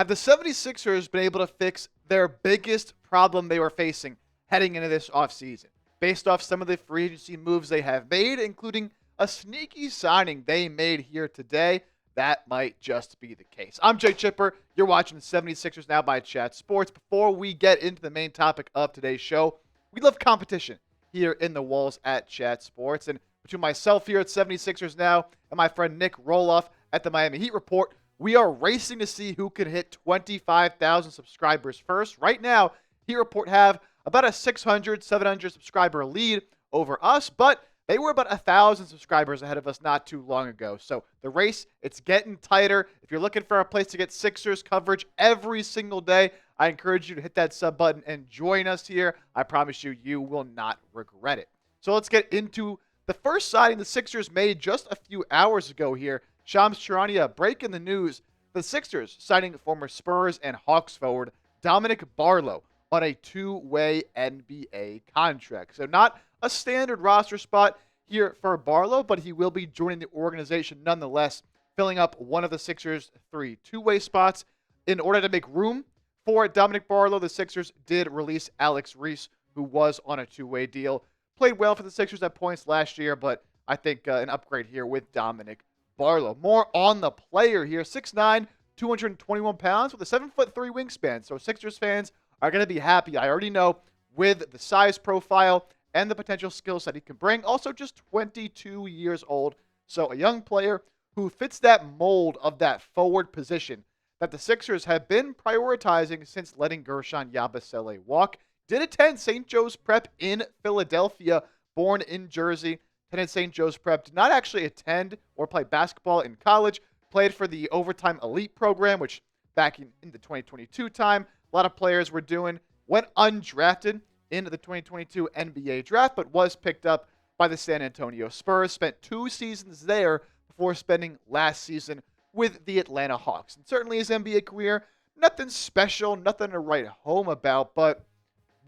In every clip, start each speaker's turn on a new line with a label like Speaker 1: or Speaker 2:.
Speaker 1: Have the 76ers been able to fix their biggest problem they were facing heading into this offseason? Based off some of the free agency moves they have made, including a sneaky signing they made here today, that might just be the case. I'm Jay Chipper. You're watching the 76ers Now by Chat Sports. Before we get into the main topic of today's show, we love competition here in the walls at Chat Sports. And between myself here at 76ers Now and my friend Nick Roloff at the Miami Heat Report, we are racing to see who can hit 25,000 subscribers first. Right now, Heat Report have about a 600, 700 subscriber lead over us, but they were about 1,000 subscribers ahead of us not too long ago. So the race, it's getting tighter. If you're looking for a place to get Sixers coverage every single day, I encourage you to hit that sub button and join us here. I promise you, you will not regret it. So let's get into the first signing the Sixers made just a few hours ago here. Shams Charania breaking the news. The Sixers signing former Spurs and Hawks forward Dominick Barlow on a two-way NBA contract. So not a standard roster spot here for Barlow, but he will be joining the organization nonetheless, filling up one of the Sixers' three two-way spots. In order to make room for Dominick Barlow, the Sixers did release Alex Reese, who was on a two-way deal. Played well for the Sixers at points last year, but I think an upgrade here with Dominick Barlow. More on the player here, 6'9", 221 pounds with a 7'3" wingspan. So Sixers fans are going to be happy, I already know, with the size profile and the potential skill set he can bring. Also just 22 years old. So a young player who fits that mold of that forward position that the Sixers have been prioritizing since letting Guerschon Yabusele walk. Did attend St. Joe's Prep in Philadelphia, born in Jersey. Attended St. Joe's Prep. Did not actually attend or play basketball in college. Played for the Overtime Elite program, which back in the 2022 time, a lot of players were doing. Went undrafted into the 2022 NBA draft, but was picked up by the San Antonio Spurs. Spent 2 seasons there before spending last season with the Atlanta Hawks. And certainly his NBA career, nothing special, nothing to write home about, but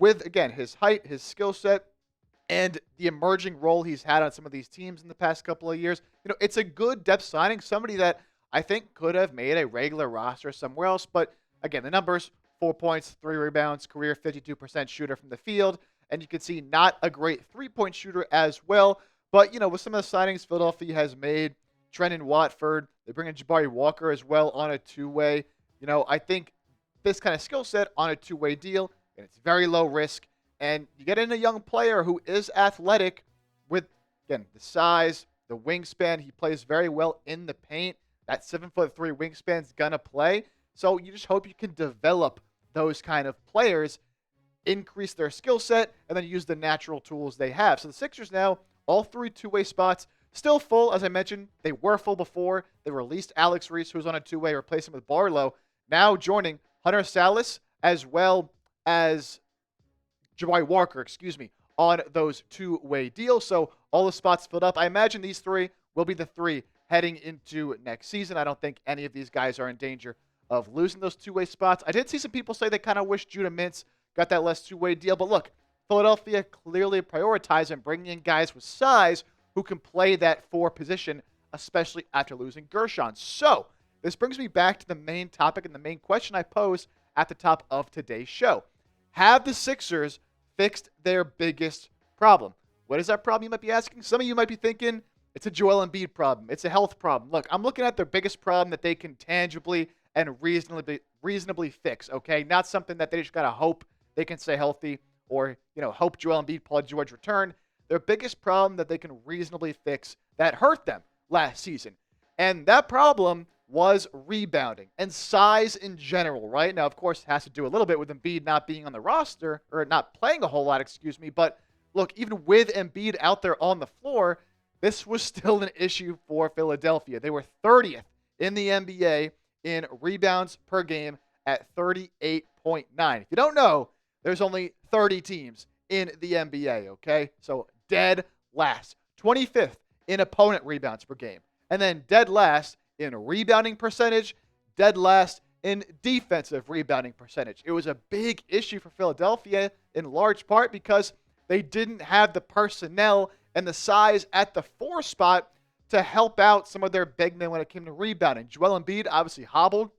Speaker 1: with, again, his height, his skill set, and the emerging role he's had on some of these teams in the past couple of years, it's a good depth signing, somebody that I think could have made a regular roster somewhere else. But again, the numbers, 4 points, 3 rebounds, career 52% shooter from the field. And you can see not a great three-point shooter as well. But, with some of the signings Philadelphia has made, Trendon Watford, they bring in Jabari Walker as well on a two-way. I think this kind of skill set on a two-way deal, and it's very low risk. And you get in a young player who is athletic with, again, the size, the wingspan. He plays very well in the paint. That 7'3" wingspan is going to play. So you just hope you can develop those kind of players, increase their skill set, and then use the natural tools they have. So the Sixers now, all 3 two-way spots, still full. As I mentioned, they were full before. They released Alex Reese, who was on a two-way, replacing with Barlow. Now joining Hunter Salas as well as Jabari Walker, on those two-way deals. So all the spots filled up. I imagine these 3 will be the 3 heading into next season. I don't think any of these guys are in danger of losing those two-way spots. I did see some people say they kind of wish Judah Mintz got that less two-way deal. But look, Philadelphia clearly prioritizing bringing in guys with size who can play that 4 position, especially after losing Guerschon. So this brings me back to the main topic and the main question I posed at the top of today's show. Have the Sixers fixed their biggest problem? What is that problem, you might be asking? Some of you might be thinking it's a Joel Embiid problem. It's a health problem. Look, I'm looking at their biggest problem that they can tangibly and reasonably fix, okay? Not something that they just got to hope they can stay healthy or, hope Joel Embiid, Paul George return. Their biggest problem that they can reasonably fix that hurt them last season. And that problem was rebounding and size in general, right? Now, of course, it has to do a little bit with Embiid not being on the roster, or not playing a whole lot, but look, even with Embiid out there on the floor, this was still an issue for Philadelphia. They were 30th in the NBA in rebounds per game at 38.9. If you don't know, there's only 30 teams in the NBA, okay? So dead last. 25th in opponent rebounds per game. And then dead last in rebounding percentage, dead last in defensive rebounding percentage. It was a big issue for Philadelphia in large part because they didn't have the personnel and the size at the 4 spot to help out some of their big men when it came to rebounding. Joel Embiid obviously hobbled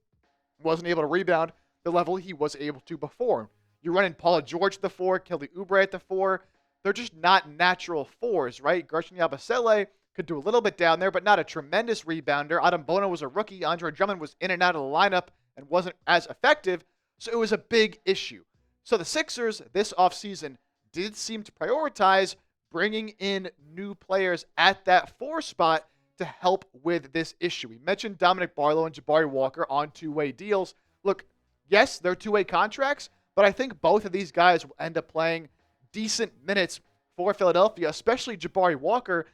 Speaker 1: wasn't able to rebound the level he was able to before. You're running Paul George at the 4, Kelly Oubre at the 4. They're just not natural 4s, right? Gershon Yabusele could do a little bit down there, but not a tremendous rebounder. Adem Bona was a rookie. Andre Drummond was in and out of the lineup and wasn't as effective, so it was a big issue. So the Sixers this offseason did seem to prioritize bringing in new players at that 4 spot to help with this issue. We mentioned Dominick Barlow and Jabari Walker on two-way deals. Look, yes, they're two-way contracts, but I think both of these guys will end up playing decent minutes for Philadelphia, especially Jabari Walker.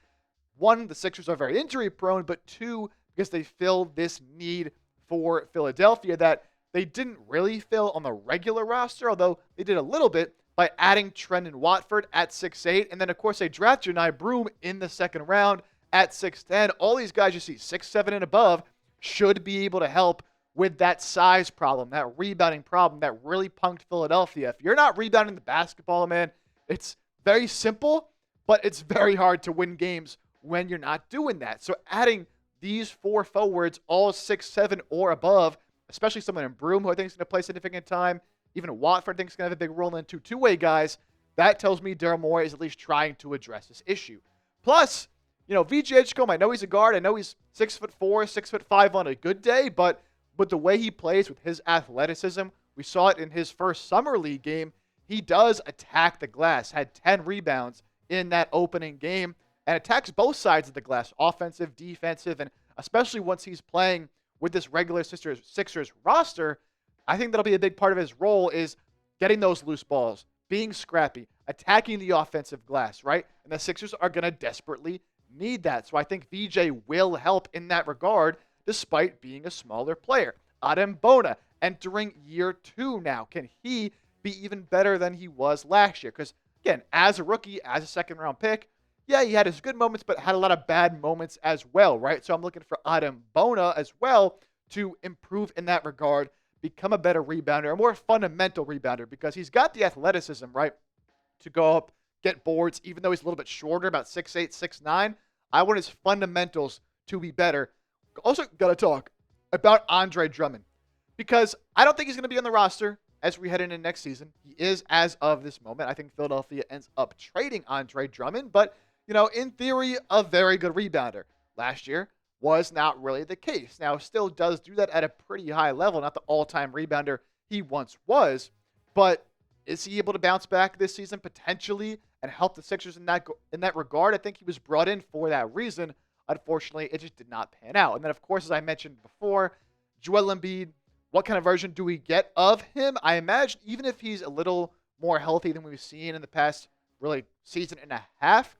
Speaker 1: One, the Sixers are very injury-prone, but two, because they fill this need for Philadelphia that they didn't really fill on the regular roster, although they did a little bit by adding Trendon Watford at 6'8", and then, of course, they draft Johni Broome in the second round at 6'10". All these guys you see 6'7" and above should be able to help with that size problem, that rebounding problem that really punked Philadelphia. If you're not rebounding the basketball, man, it's very simple, but it's very hard to win games when you're not doing that. So adding these 4 forwards, all 6'7" or above, especially someone in Broome, who I think is going to play significant time, even Watford I think is going to have a big role in two-way guys, that tells me Daryl Morey is at least trying to address this issue. Plus, VJ Edgecombe, I know he's a guard. I know he's 6'4", 6'5" on a good day, but with the way he plays, with his athleticism, we saw it in his first summer league game, he does attack the glass, had 10 rebounds in that opening game, and attacks both sides of the glass, offensive, defensive, and especially once he's playing with this regular Sixers roster, I think that'll be a big part of his role is getting those loose balls, being scrappy, attacking the offensive glass, right? And the Sixers are going to desperately need that. So I think VJ will help in that regard, despite being a smaller player. Adem Bona entering year 2 now. Can he be even better than he was last year? Because, again, as a rookie, as a second-round pick, yeah, he had his good moments, but had a lot of bad moments as well, right? So I'm looking for Adem Bona as well to improve in that regard, become a better rebounder, a more fundamental rebounder, because he's got the athleticism, right, to go up, get boards, even though he's a little bit shorter, about 6'8", 6'9". I want his fundamentals to be better. Also got to talk about Andre Drummond, because I don't think he's going to be on the roster as we head into next season. He is as of this moment. I think Philadelphia ends up trading Andre Drummond, but in theory, a very good rebounder. Last year was not really the case. Now, still does do that at a pretty high level, not the all-time rebounder he once was, but is he able to bounce back this season potentially and help the Sixers in that regard? I think he was brought in for that reason. Unfortunately, it just did not pan out. And then, of course, as I mentioned before, Joel Embiid, what kind of version do we get of him? I imagine even if he's a little more healthy than we've seen in the past really season and a half,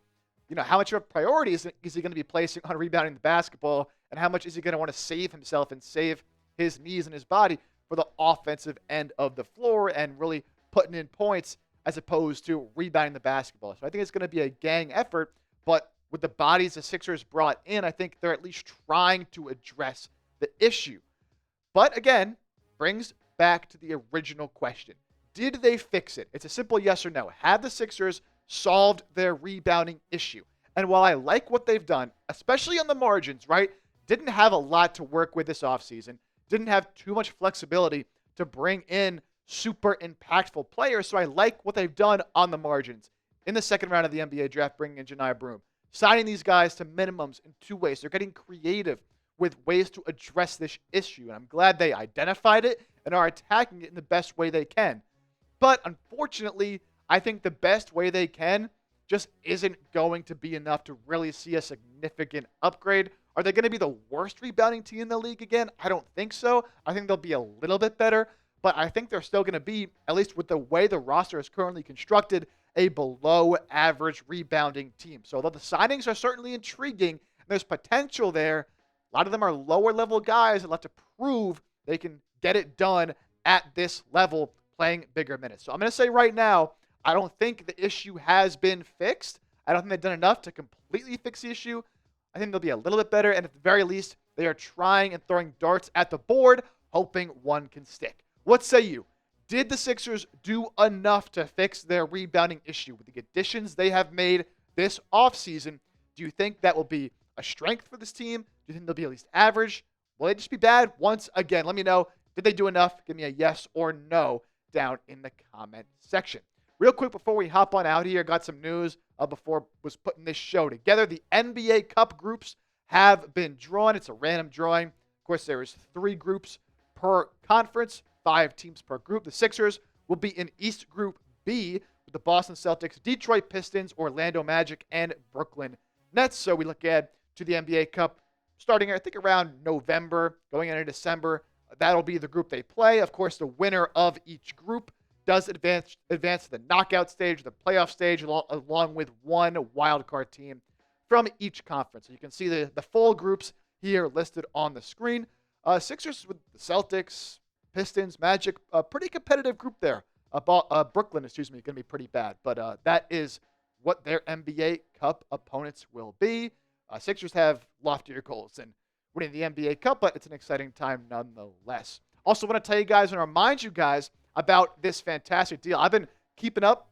Speaker 1: how much of a priority is he going to be placing on rebounding the basketball, and how much is he going to want to save himself and save his knees and his body for the offensive end of the floor and really putting in points as opposed to rebounding the basketball? So I think it's going to be a gang effort, but with the bodies the Sixers brought in, I think they're at least trying to address the issue. But again, brings back to the original question. Did they fix it? It's a simple yes or no. Have the Sixers solved their rebounding issue? And while I like what they've done, especially on the margins, right, didn't have a lot to work with this offseason, didn't have too much flexibility to bring in super impactful players, so I like what they've done on the margins. In the second round of the NBA draft, bringing in Johni Broome, signing these guys to minimums in 2 ways. They're getting creative with ways to address this issue, and I'm glad they identified it and are attacking it in the best way they can. But unfortunately, I think the best way they can just isn't going to be enough to really see a significant upgrade. Are they going to be the worst rebounding team in the league again? I don't think so. I think they'll be a little bit better, but I think they're still going to be, at least with the way the roster is currently constructed, a below average rebounding team. So although the signings are certainly intriguing, and there's potential there, a lot of them are lower level guys that have to prove they can get it done at this level, playing bigger minutes. So I'm going to say right now, I don't think the issue has been fixed. I don't think they've done enough to completely fix the issue. I think they'll be a little bit better, and at the very least, they are trying and throwing darts at the board, hoping one can stick. What say you? Did the Sixers do enough to fix their rebounding issue with the additions they have made this offseason? Do you think that will be a strength for this team? Do you think they'll be at least average? Will they just be bad once again? Let me know Did they do enough? Give me a yes or no down in the comment section. Real quick before we hop on out here, got some news before was putting this show together. The NBA Cup groups have been drawn. It's a random drawing. Of course, there is 3 groups per conference, 5 teams per group. The Sixers will be in East Group B with the Boston Celtics, Detroit Pistons, Orlando Magic, and Brooklyn Nets. So we look ahead to the NBA Cup starting, I think, around November, going into December. That'll be the group they play. Of course, the winner of each group does advance to the knockout stage, the playoff stage, along with one wildcard team from each conference. So you can see the full groups here listed on the screen. Sixers with the Celtics, Pistons, Magic, a pretty competitive group there. Brooklyn, going to be pretty bad. But that is what their NBA Cup opponents will be. Sixers have loftier goals than winning the NBA Cup, but it's an exciting time nonetheless. Also want to tell you guys and remind you guys about this fantastic deal. I've been keeping up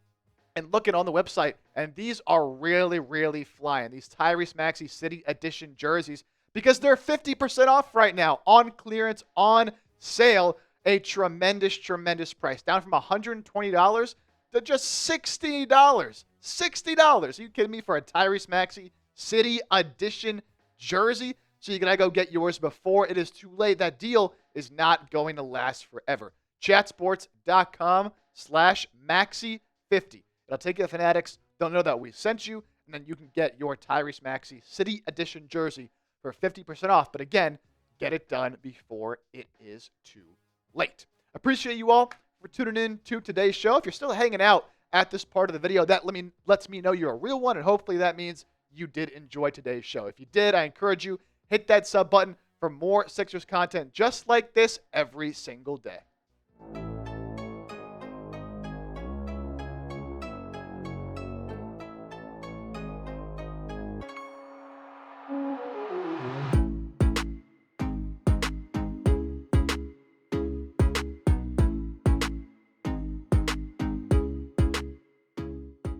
Speaker 1: and looking on the website, and these are really, really flying. These Tyrese Maxey City Edition jerseys, because they're 50% off right now, on clearance, on sale. A tremendous, tremendous price. Down from $120 to just $60. $60. Are you kidding me? For a Tyrese Maxey City Edition jersey? So you gotta go get yours before it is too late. That deal is not going to last forever. Chatsports.com/Maxey50. It'll take you to Fanatics. They'll know that we sent you, and then you can get your Tyrese Maxey City Edition jersey for 50% off. But again, get it done before it is too late. Appreciate you all for tuning in to today's show. If you're still hanging out at this part of the video, that lets me know you're a real one, and hopefully that means you did enjoy today's show. If you did, I encourage you, hit that sub button for more Sixers content just like this every single day.